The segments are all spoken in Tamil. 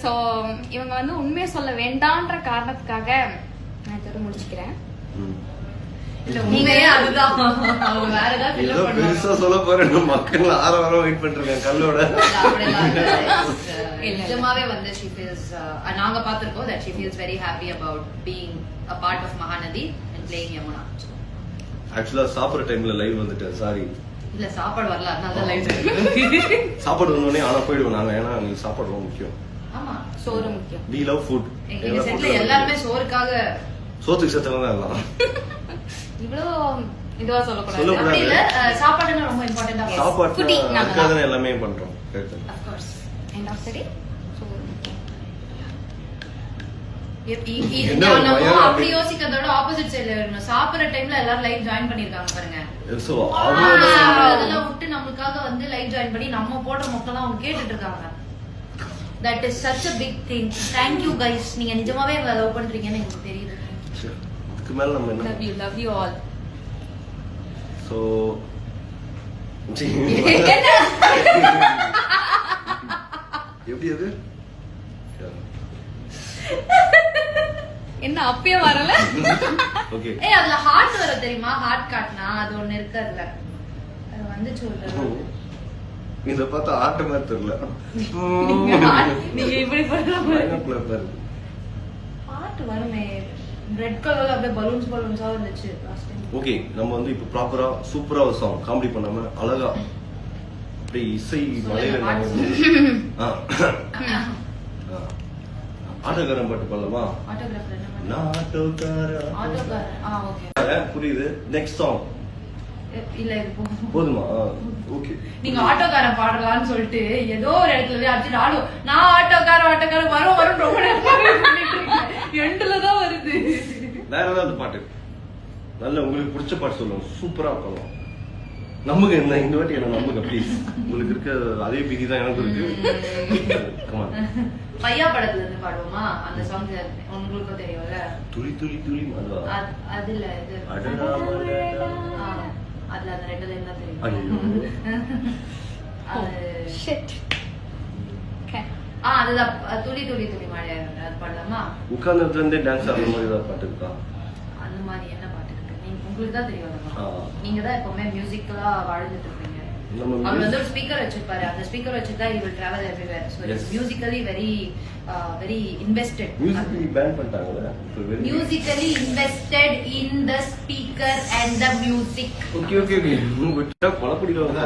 சோ இவங்க வந்து உண்மையை சொல்ல வேண்டான்ற காரணத்துக்காக நான் இதோட முடிச்சுக்கிறேன். பெருசா சொல்ல போறேன். மக்கள் 6 வாரம் வெயிட் பண்றாங்க கல்லோட. நிஜமாவே வந்து she feels நாங்க பாத்திருக்கோம் that she feels very happy about being a part of Mahanadi and playing Yamuna. ஆக்சுவலா சாப்பிடுற டைம்ல லைவ் வந்துட்டேன். சாரி. இல்ல சாப்பாடு வரல அதனால லைவ். சாப்பாடு வந்தோடனே ஆனா போயிடுவோம் நாங்க. ஏன்னா எங்களுக்கு சாப்பாடு ரொம்ப முக்கியம். ஆமா சோறு முக்கியம். we love food. எங்க செட்ல எல்லாரும் சோறுக்காக சோத்துக்கு செத்தவங்க எல்லாம். இவ்வளோ இதுவா சொல்லக்கூடாது. அப்படி இல்ல சாப்பாடுனா ரொம்ப இம்பார்ட்டன்டா. சாப்பாடு எல்லாமே பண்றோம். of course end of the day சோறு முக்கியம். அப்படி யோசிக்கிறதோட ஆப்போசிட் சைடுல வரணும். சாப்பிடுற டைம்ல எல்லாரும் லைவ் ஜாயின் பண்ணிருக்காங்க பாருங்க. சோ அதெல்லாம் விட்டு நமக்காக வந்து லைவ் ஜாயின் பண்ணி நம்ம போடுற மக்கள் அவங்க கேட்டுட்டு இருக்காங்க. that is such a big thing. thank you guys. நீங்க நிஜமாவே லவ் பண்றீங்கன்னு எனக்கு தெரியுது. இதுக்கு மேல நம்ம என்ன love you all. சோ எப்படி அது என்ன அப்பயே வரல? ஓகே அதுல ஹார்ட் வர தெரியுமா? ஹார்ட் காட்னா அது ஒண்ணு இருக்கு. அதுல அது வந்து சொல்றேன். இத பார்த்தா ஆட்ட மாதிரி தெரியல. நீங்க இப்படி பண்ற ஹார்ட் வருமே. ரெட் கலர்ல அப்படியே பலூன்ஸா வந்துச்சு லாஸ்ட் டைம். ஓகே நம்ம வந்து இப்ப ப்ராப்பரா சூப்பரா ஒரு சாங் காமெடி பண்ணாம அழகா அப்படியே இசை மலையில ஆட்டோகிராம் பாட்டு பாடலாமா? புரியுது. நெக்ஸ்ட் சாங் இல்ல போதுமா? ஓகே நீங்க ஆட்டோக்காரன் பாடலாம்னு சொல்லிட்டு ஏதோ ஒரு இடத்துல அடிச்சு நான் ஆட்டோக்காரன் வரும் ரொம்ப எண்டுலதான் வருது. வேற ஏதாவது பாட்டு நல்ல உங்களுக்கு பிடிச்ச பாட்டு சொல்லுங்க. சூப்பரா பாடலாம். நம்புங்க என்ன இந்த வாட்டி என்ன நம்புங்க ப்ளீஸ். உங்களுக்கு இருக்க அதே பிடி தான் எனக்கு இருக்கு. பையா படத்துல இருந்து பாடுவோமா? அந்த சாங் உங்களுக்கு தெரியும்ல. துளி துளி துளி அதுல இது அதுல அந்த ரெண்டு லைன் தான் தெரியும். அதுதான் துளி துளி துளி மழை. அது பாடலாமா? உட்கார்ந்து இருந்தே டான்ஸ் ஆடுற மாதிரி ஏதாவது பாட்டு இருக்கா? அந்த மாதிரி என்ன பாட்டு இருக்கு? உங்களுக்கு தான் தெரியும். நீங்க தான் எப்பவுமே மியூசிக்கலா வாழ்ந்துட்டு இருப்பீங்க. அவர் வந்து ஒரு ஸ்பீக்கர் வச்சிருப்பாரு. அந்த ஸ்பீக்கர் வச்சுதான் he will travel everywhere. So it's musically very invested. Musically band பண்ணிட்டாங்கல. Musically invested in the speaker and the music. Okay விட்டா கொலப்படிடுவாங்க.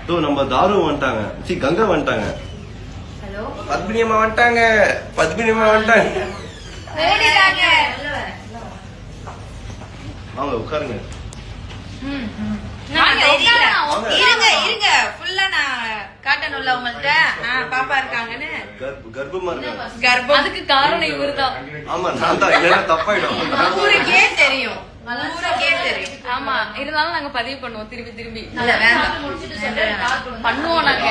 தோ நம்ம தாரு வந்துட்டாங்க. கங்கா வந்துட்டாங்க. ஹலோ பத்மினி அம்மா வந்துட்டாங்க. ஓடிட்டாங்க. வாங்க உட்காருங்க. இருங்க ஃபுல்லா நான் காட்டணும்ல உங்கள்ட்ட. பாப்பா இருக்காங்கன்னு கர்ப்பமா இருக்காங்க. கர்ப்பம் அதுக்கு காரணம் இவர்தான். ஆமா நான் தான். இல்லனா தப்பாயிடும். ஊருக்கே தெரியும். ஆமா இருந்தாலும் நாங்க பதிவு பண்ணுவோம் திரும்பி. இல்ல வேண்டாம் பண்ணுவோம் நாங்க.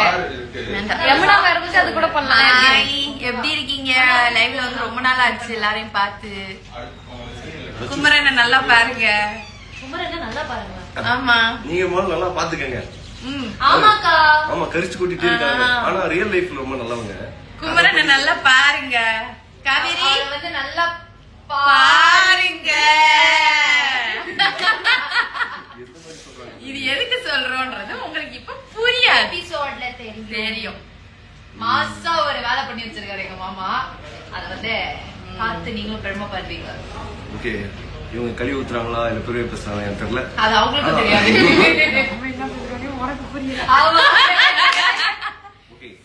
யமுனா இருந்துச்சு அது கூட பண்ணலாம். எப்படி இருக்கீங்க? லைவ்ல வந்து ரொம்ப நாள் ஆச்சு எல்லாரையும் பார்த்து. குமரனை நல்லா பாருங்க. ஆமா நீங்க முதல்ல நல்லா பாத்துக்கங்க. ஆமாக்கா. ஆமா கரிச்சு கூட்டிட்டு இருக்காங்க. ஆனா ரியல் லைஃப்ல ரொம்ப நல்லவங்க. குமரனை நல்லா பாருங்க. காவேரி வந்து நல்லா பாருங்க. இது எதுக்கு சொல்றோம்ன்றது உங்களுக்கு இப்ப புரியாது. எபிசோட்ல தெரியும். மாசா ஒரு வேலை பண்ணி வச்சிருக்காரு எங்க மாமா. அத வந்து பார்த்து நீங்களும் பெருமைப்படுவீங்க. ஓகே இவங்க கழுவி ஊத்துறாங்களா இல்ல பெரிய பேசுறாங்களா எனக்கு தெரியல. அது அவங்களுக்கு தெரியாது.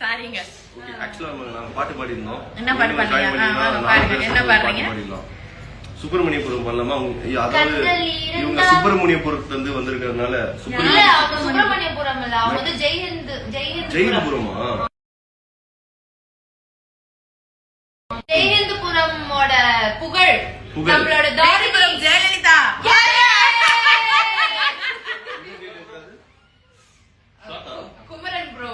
சாரிங்க. ஓகே ஆக்சுவலா நாங்க பாட்டு பாடி இருந்தோம். என்ன பாட்டு பாடுறீங்க? என்ன பாடுறீங்க? சுப்பிரமணியபுரம் பண்ணலாமா? அதாவது இவங்க சுப்பிரமணியபுரத்துல இருந்து வந்திருக்கிறதுனால சுப்பிரமணியபுரம் இல்ல, அவங்க வந்து ஜெயஹிந்துபுரமா? ஜெயஹிந்துபுரமோட புகழ் நம்மளோட தாரிபுரம் ஜெயலலிதா. குமரன் ப்ரோ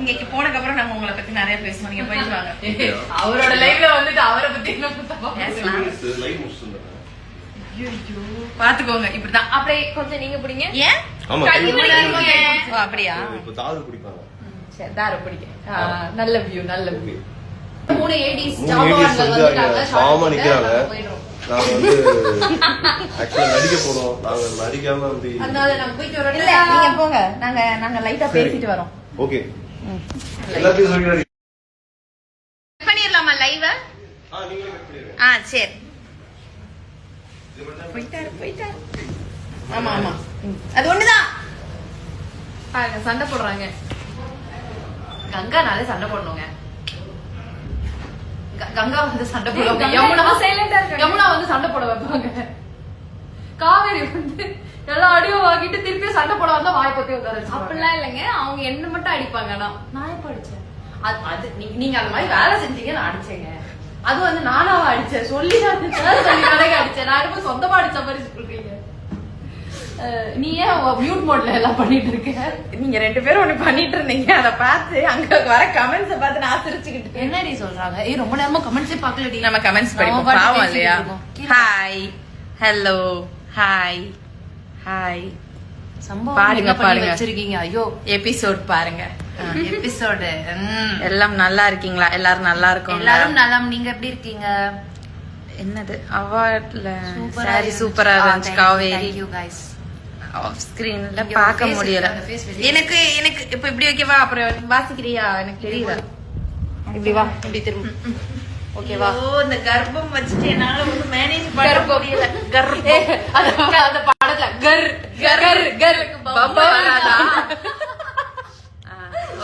நீங்க போனதுக்கு அப்புறம் நாங்க உங்களை பத்தி நிறைய பேசுவோம். நீங்க போயிட்டு வாங்க. அவரோட லைவ்ல வந்துட்டு அவரை பத்தி பாத்துக்கோங்க. இப்படிதான் அப்படியே கொஞ்சம் நீங்க பிடிங்க. ஏன் அப்படியா? இப்ப தாரு குடிப்பாங்க. சரி, தாரு பிடிக்கும். நல்ல வியூ, நல்ல வியூ. 3 ADs பாவமா நிக்கிறாங்க. நாங்க வந்து ஆக்சுவலா நடிக்க போறோம். நாங்க நடிக்காம வந்து அதனால நான் போயிட்டு வரேன். இல்ல, நீங்க போங்க. நாங்க லைட்டா பேசிட்டு வரோம். ஓகே. எல்லாத்தையும் சொல்லி பண்ணிரலாமா லைவ்? நீங்களே கட் பண்ணிடுங்க. சரி. போயிட்டாரு. ஆமா. அது ஒண்ணுதான். பாருங்க, சண்டை போடுறாங்க. கங்கானாலே சண்டை போடணுங்க. கங்கா வந்து சண்டை போடுவாங்க. யமுனா வந்து சண்டை போட வைப்பாங்க. காவேரி வந்து எல்லா அடியும் வாங்கிட்டு திருப்பி சண்டை போட வந்தா வாய் பத்தி உட்கார. அப்படிலாம் இல்லைங்க, அவங்க என்ன மட்டும் அடிப்பாங்க. நான் எப்ப அடிச்சேன்? அது நீங்க அந்த மாதிரி வேலை செஞ்சீங்க, நான் அடிச்சேங்க. அது வந்து நானாவா அடிச்சேன்? சொல்லி அடிச்சேன். நான் ரொம்ப சொந்தமா அடிச்ச மாதிரி சொல்றீங்க. நீ ஏன் மியூட் மோட்ல எல்லாம் பண்ணிட்டு இருக்க? நீங்க 2 பேரும் ஒண்ணு பண்ணிட்டு இருந்தீங்க. அத பார்த்து அங்க வர கமெண்ட்ஸ் பார்த்து நான் சிரிச்சுக்கிட்டு. என்னடி சொல்றாங்க? ரொம்ப நேரமா கமெண்ட்ஸே பார்க்கலடி. நம்ம கமெண்ட்ஸ் படிப்போம். பாவம் இல்லையா? Hi, hello, hi. சம்பவம் பாருங்க வச்சிருக்கீங்க. ஐயோ, எபிசோட் பாருங்க. எபிசோடு எல்லாம் நல்லா இருக்கீங்களா? எல்லாரும் நல்லா இருக்கோம். எல்லாரும் நலம். நீங்க எப்படி இருக்கீங்க? என்னது அவார்ட்ல சாரி சூப்பரா இருந்துச்சு. Kaveri Thank you guys. Off ஸ்கிரீன்ல பார்க்க முடியல. எனக்கு இப்ப இப்படி வைக்கவா? அப்புறம் வாசிக்கிறியா? எனக்கு தெரியுதா? இப்படி வா, இப்படி திரும்ப. ஓகேவா? இந்த கர்ப்பம் வச்சுட்டு என்னால வந்து மேனேஜ் பண்ண முடியல. அந்த படத்துல கர் கர் கர் பப்பா வராதா?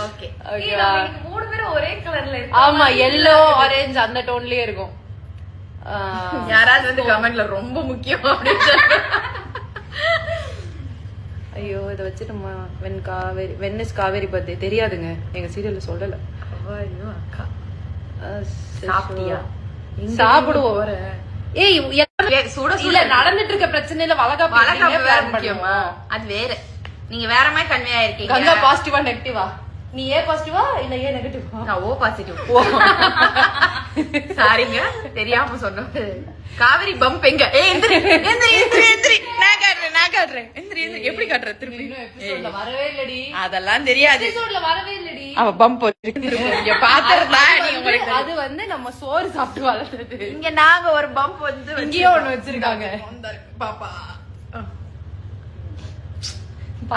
ஓகே. ஓகேவா? 3 பேரும் ஒரே கலர்ல இருக்கு. ஆமா, எல்லோ ஆரஞ்சு அந்த டோன்லயே இருக்கும். யாராவது வந்து கமெண்ட்ல ரொம்ப முக்கியம் அப்படின்னு. ஐயோ, இத வச்சு நம்ம வென்னிஸ் காவேரி பர்த்டே தெரியாதுங்க, எங்க சீரியல்ல சொல்லல. ஐயோ அக்கா, சாப்பிட்டியா? சாப்பிடுவோம் வர. ஏய், சுட இல்ல நடந்துட்டு இருக்க பிரச்சனையில வளகாப்பு வேற முக்கியமா? அது வேற. நீங்க வேற மாதிரி கன்வே ஆயிருக்கீங்க. கங்கா பாசிட்டிவா நெகட்டிவா? நீ ஏ பாசிட்டிவா இல்ல ஏ நெகட்டிவா? நான் ஓ பாசிட்டிவ். சாரிங்க, தெரியாம சொன்னது. காவேரி பம்ப் எங்க? எந்திரி. நான் காட்டுறேன். எந்திரி. எப்படி காட்டுற திரும்பி? எபிசோட்ல வரவே இல்லடி. அதெல்லாம் தெரியாது. எபிசோட்ல வரவே இல்லடி. அவ பம்ப் இங்க பாத்துறதா நீ உங்களுக்கு. அது வந்து நம்ம சோறு சாப்பிட்டு வளர்ந்தது. இங்க நாங்க ஒரு பம்ப் வந்து இங்கேயே ஒண்ணு வச்சிருக்காங்க. பாப்பா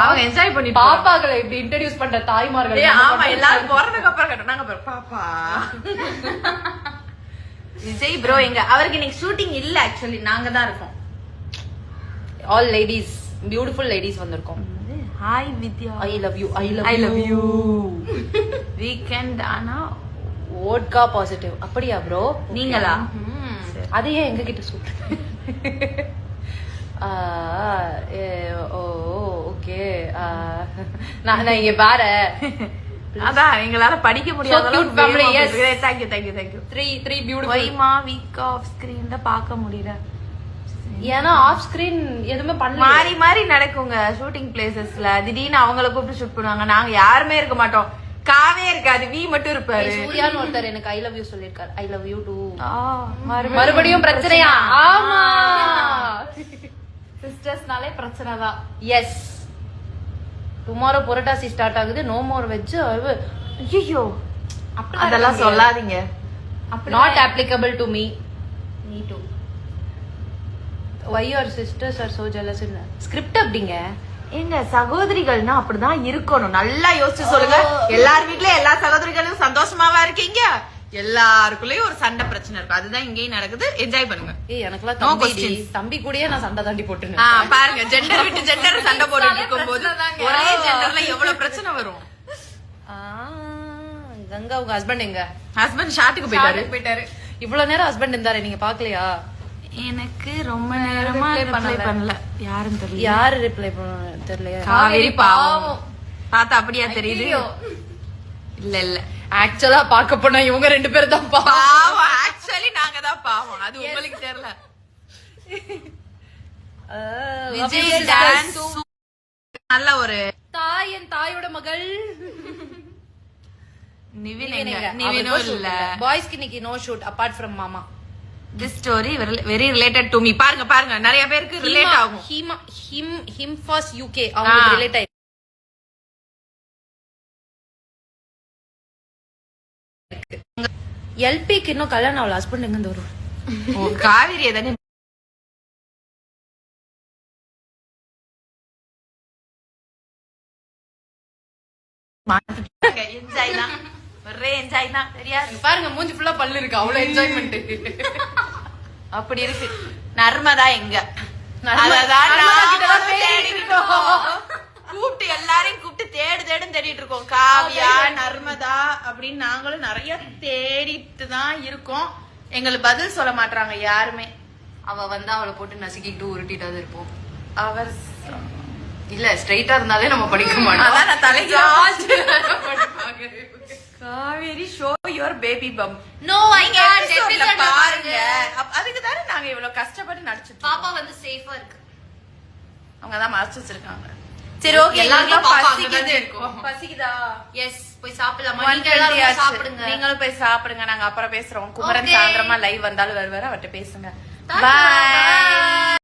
அவங்க என்ஜாய் பண்ணி பாப்பாக்களை இப்படி இன்ட்ரோடியூஸ் பண்ற தாய்மார்கள். ஆமா, எல்லாரும் பிறந்ததுக்கு அப்புறம் கட்டணும். நாங்க பாப்பா விஜய் ப்ரோ எங்க அவருக்கு இன்னைக்கு ஷூட்டிங் இல்ல. ஆக்சுவலி நாங்க தான் இருக்கோம். ஆல் லேடிஸ், பியூட்டிஃபுல் லேடிஸ் வந்திருக்கோம். Hi Vidya, I love you. I love you. Weekend ஆனா வோட்கா பாசிட்டிவ். அப்படியா ப்ரோ? நீங்களா? அதையே எங்க கிட்ட சொல்றேன். ஓகே. நான் இங்க பாரு. அதான் எங்களால படிக்க முடியாது. Thank you. 3 beautiful. ஒய்மா வீக் ஆஃப் ஸ்கிரீன்ல பார்க்க முடியல. ஏன்னா ஆஃப் ஸ்கிரீன் எதுவுமே பண்ணல. மாறி நடக்குங்க ஷூட்டிங் பிளேசஸ்ல. திடீர்னு அவங்கள கூப்பிட்டு ஷூட் பண்ணுவாங்க. நாங்க யாருமே இருக்க மாட்டோம். காவே இருக்காது, வி மட்டும் இருப்பாரு. சூர்யான்னு ஒருத்தர் எனக்கு ஐ லவ் யூ சொல்லிருக்காரு. I love you too. மறுபடியும் பிரச்சனையா? ஆமா, சிஸ்டர்ஸ்னாலே பிரச்சனை தான். எஸ், டுமாரோ புரட்டாசி ஸ்டார்ட் ஆகுது. No more veg. ஐயோ, அதெல்லாம் சொல்லாதீங்க. Not applicable to me. Me too. Why your sisters are so jealous? Script அப்படிங்க. எங்க சகோதரிகள்னா அப்படிதான் இருக்கணும். நல்லா யோசிச்சு சொல்லுங்க. எல்லார் வீட்லயும் எல்லா சகோதரிகளும் சந்தோஷமாவா இருக்கீங்க? எல்லாருக்குள்ளயும் ஒரு சண்டை பிரச்சனை இருக்கும். அதுதான் இங்கேயும் நடக்குது. என்ஜாய் பண்ணுங்க. எனக்குலாம் தம்பி கூடயே நான் சண்டை தாண்டி போட்டு பாருங்க, ஜெண்டர் விட்டு ஜெண்டர் சண்டை போட்டு இருக்கும் போது ஒரே ஜெண்டர்ல எவ்வளவு பிரச்சனை வரும். கங்கா உங்க ஹஸ்பண்ட் எங்க? ஹஸ்பண்ட் ஷாட்டுக்கு போயிட்டாரு. இவ்வளவு நேரம் ஹஸ்பண்ட் இருந்தாரு, நீங்க பாக்கலையா? எனக்கு ரொம்ப நேரமா ரிப்ளை பண்ணல. யாரும் தெரியல. யாரு ரிப்ளை பண்ண தெரியல. காவேரி பாவம். பார்த்தா அப்படியா தெரியுது? இல்ல ஆக்சுவலா பாக்க போனா இவங்க 2 பேரும் தான் பாவம். ஆக்சுவலி நாங்க தான் பாவம். அது உங்களுக்கு தெரியல. விஜய் டான்ஸ் நல்ல ஒரு என் தாயோட மகள் நிவினும் இல்ல. பாய்ஸ்க்கு இன்னைக்கு நோ ஷூட் அபார்ட் ஃப்ரம் மாமா. This story very related to me. பாருங்க நிறைய பேருக்கு ரிலேட் ஆகும். him first UK அவங்க ரிலேட் எல்பிக்கு இன்னும் கல்யாணம் அவள் ஹஸ்பண்ட் எங்க இருந்து வரும்? காவிரி தானே என்ஜாய் தான், ஒரே என்ஜாய் தான். தெரியாது பாருங்க மூஞ்சி ஃபுல்லா பல்லு இருக்கு, அவ்வளவு என்ஜாய்மெண்ட். அப்படி இருக்கு. நர்மதா எங்க? கூப்பிட்டு எல்லாரையும் கூப்பிட்டு தேடுன்னு தேடிட்டு இருக்கோம். காவியா, நர்மதா அப்படின்னு நாங்களும் நிறைய தேடிட்டு தான் இருக்கோம். எங்களுக்கு பதில் சொல்ல மாட்டாங்க யாருமே. அவ வந்தா அவளை போட்டு நசுக்கிட்டு உருட்டிட்டாது இருப்போம். அவர் இல்ல ஸ்ட்ரைட்டா இருந்தாலே நம்ம படிக்க மாட்டோம். அதான் நான் தலைக்கு காவேரி ஷோ யுவர் பேபி பம். நோ ஐ காண்ட் எபிசோட்ல பாருங்க. அதுக்கு தானே நாங்க இவ்வளவு கஷ்டப்பட்டு நடிச்சிட்டு. பாப்பா வந்து சேஃபா இருக்கு. அவங்க தான் மறைச்சு வச்சிருக்காங்க. சரி ஓகே, எல்லாரும் பசிக்குது. பசிக்குதா? எஸ், போய் சாப்பிடலாமா? நீங்க எல்லாரும் சாப்பிடுங்க. நீங்களும் போய் சாப்பிடுங்க, நாங்க அப்புறம் பேசுறோம். குமரன் Okay. சாயந்தரமா லைவ் வந்தாலும் வருவாரு, அவர்கிட்ட பேசுங்க. Bye. பாய்.